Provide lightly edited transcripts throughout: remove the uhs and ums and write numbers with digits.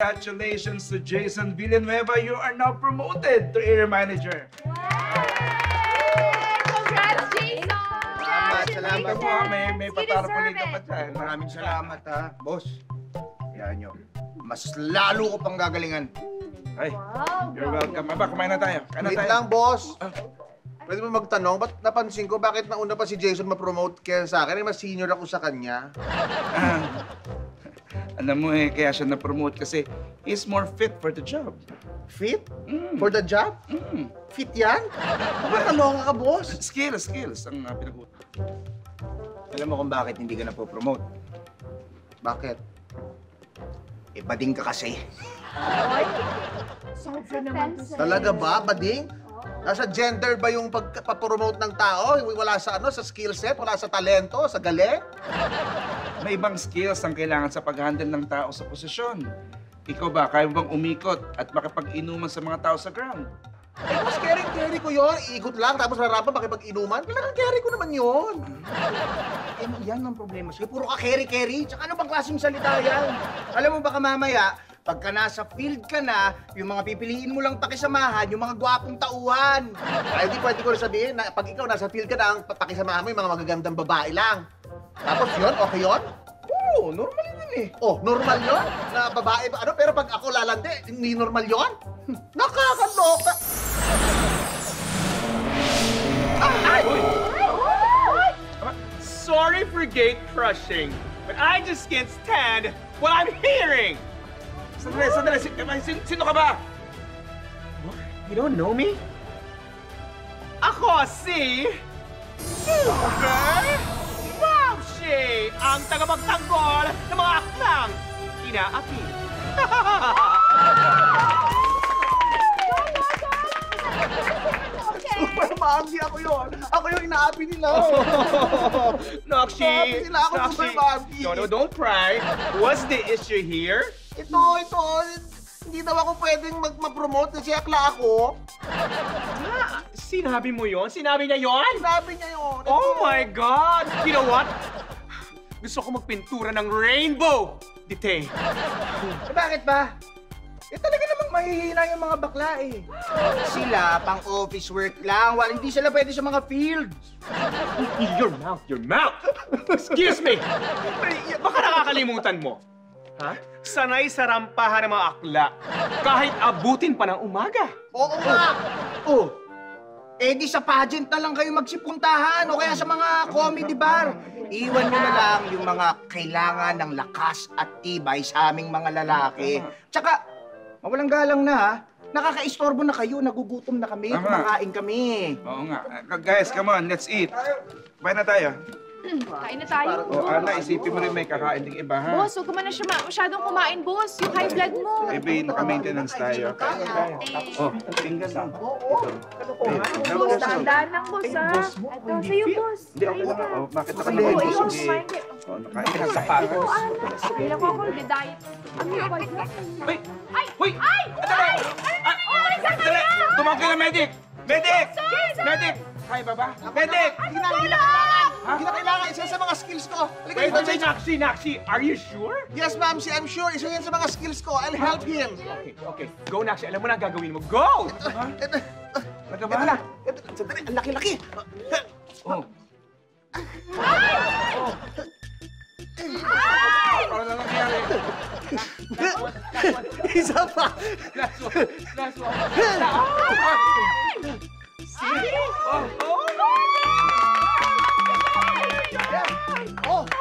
Congratulations to Jason Villanueva. You are now promoted to area manager. Congrats, Jason! Salamat mo, may patarapulin ka pa dyan. Maraming salamat, ha. Boss, yan nyo. Mas lalo ko pang gagalingan. Ay, you're welcome. Aba, kumain na tayo. Wait lang, boss. Pwede mo magtanong, ba't napansin ko, bakit nauna pa si Jason ma-promote kaya sa akin? Mas senior ako sa kanya. Alam mo kaya siya na-promote kasi he's more fit for the job. Fit? For the job? Fit yan? Makalonga ka, boss. Skills ang pinag-utos. Alam mo kung bakit hindi ka na-promote? Bakit? Bading ka kasi. Talaga ba, bading? Nasa gender ba yung pagpapromote ng tao? Wala sa sa skill set, wala sa talento, sa galing? May ibang skills ang kailangan sa pag-handle ng tao sa posisyon. Ikaw ba, kaya mo bang umikot at makipag-inuman sa mga tao sa ground? Mas carry ko yun. Iikot lang, tapos harapan makipag-inuman. Kailangan carry ko naman yun. Yan ang problema sa'yo. Puro ka carry. Tsaka ano bang klaseng salita yan? Alam mo baka mamaya, pagka nasa field ka na, yung mga pipiliin mo lang pakisamahan, yung mga gwapong tauhan. Ay, di pwede ko rin sabihin na pag ikaw nasa field ka na, ang pakisamahan mo yung mga magagandang babae lang. Tapos yun, okay yun? Oo, normal yun eh. Oh, normal yun? Na babae ba? Ano? Pero pag ako lalandi, hindi normal yun? Nakakaloka! Sorry for gate crushing, but I just can't stand what I'm hearing! Sandali. Sino ka ba? You don't know me? Ako si... Super Maushi! Ang tagapagtanggol ng mga aklang inaapi. Super Bambi, ako yun. Ako yung inaapi nila. Noxy! Inaapi nila ako, Super Bambi. No, don't cry. What's the issue here? Ito. Hindi daw ako pwedeng ma-promote kasi akla ako. Sinabi mo yon? Sinabi niya yon? Sinabi niya yun. Oh my God! You know what? Gusto ko magpintura ng rainbow! Dite. Bakit ba? Talaga namang mahihina yung mga bakla eh. Sila, pang office work lang. Hindi sila pwede sa mga fields. Your mouth! Excuse me! Baka nakakalimutan mo. Ha? Sanay sa rampahan ng mga akla. Kahit abutin pa ng umaga. Oo nga! Di sa pageant na lang kayo magsipuntahan o kaya sa mga comedy bar. Iwan nyo na lang yung mga kailangan ng lakas at tibay sa aming mga lalaki. Tsaka, mawalang galang na ha. Nakaka-istorbo na kayo, nagugutom na kami, kumakain kami. Oo nga. Guys, come on, let's eat. Kumain na tayo. Kain na tayo. Ana, isipin mo rin may kakain ding iba, ha? Boss, huwag ka man na siya masyadong kumain, boss. Yung high blood mo. Naka-maintenance tayo. Tingnan lang. Boss, dahan-dahan lang, boss, ha? Ito, sa'yo, boss. Hindi, okay lang ako. Bakit ako Uy, nabibusog ikaw, eh? kumain ka. Nakain ka ng sapatos. Kailan ko ako nag-diet. Ano yung white blood? Uy! Ay! Uy! Ay! Ay! Ay! Dali! Tumawag ka na, medic! Medic! Medic! Kaya ba ba? Medic! Hindi na kailangan. Isa sa mga skills ko. Wait, Naxi, are you sure? Yes, ma'am. I'm sure. Isa yan sa mga skills ko. I'll help him. Okay. Go, Naxi. Alam mo na ang gagawin mo. Go! Talaga ba? Ito na. Sandali. Ang laki-laki. Oh. Ano na nangyari? Isa pa. Last one.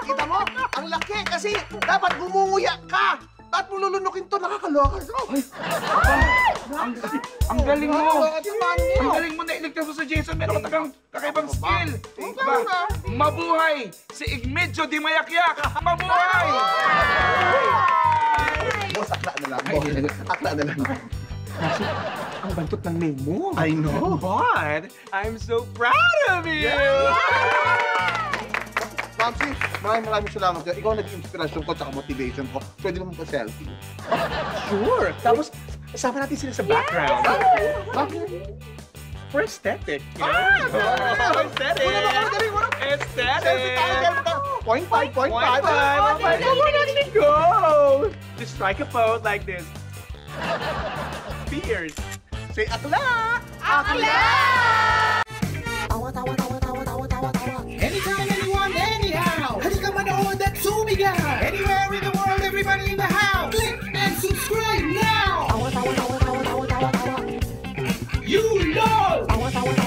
Kita mo? Ang laki kasi dapat gumunguya ka. Ba't mo lulunukin to? Nakakaloka ka. Ang galing mo! Ang Ang galing mo na iligtas mo sa Jason. Meron ka tagang kakaibang skill. Mabuhay! Si Igmedio Di Mayakyak! Mabuhay! Boss, akla na lang. Akla na lang. Ang bantot ng name mo. I know. But I'm so proud of you! Mamsi, maraming salamat. Ikaw nag-inspirasyon ko at motivation ko. Pwede mo pa-selfie. Sure! Tapos, kasama natin sila sa background. For aesthetic, you know? Aesthetic! Aesthetic! Point five. Go! Just Strike a pose like this. Fierce. Say akla! Anytime, anyone, anyhow. Halika manood at sumigaw. Anywhere in the world, everybody in the house. Click and subscribe now. You know.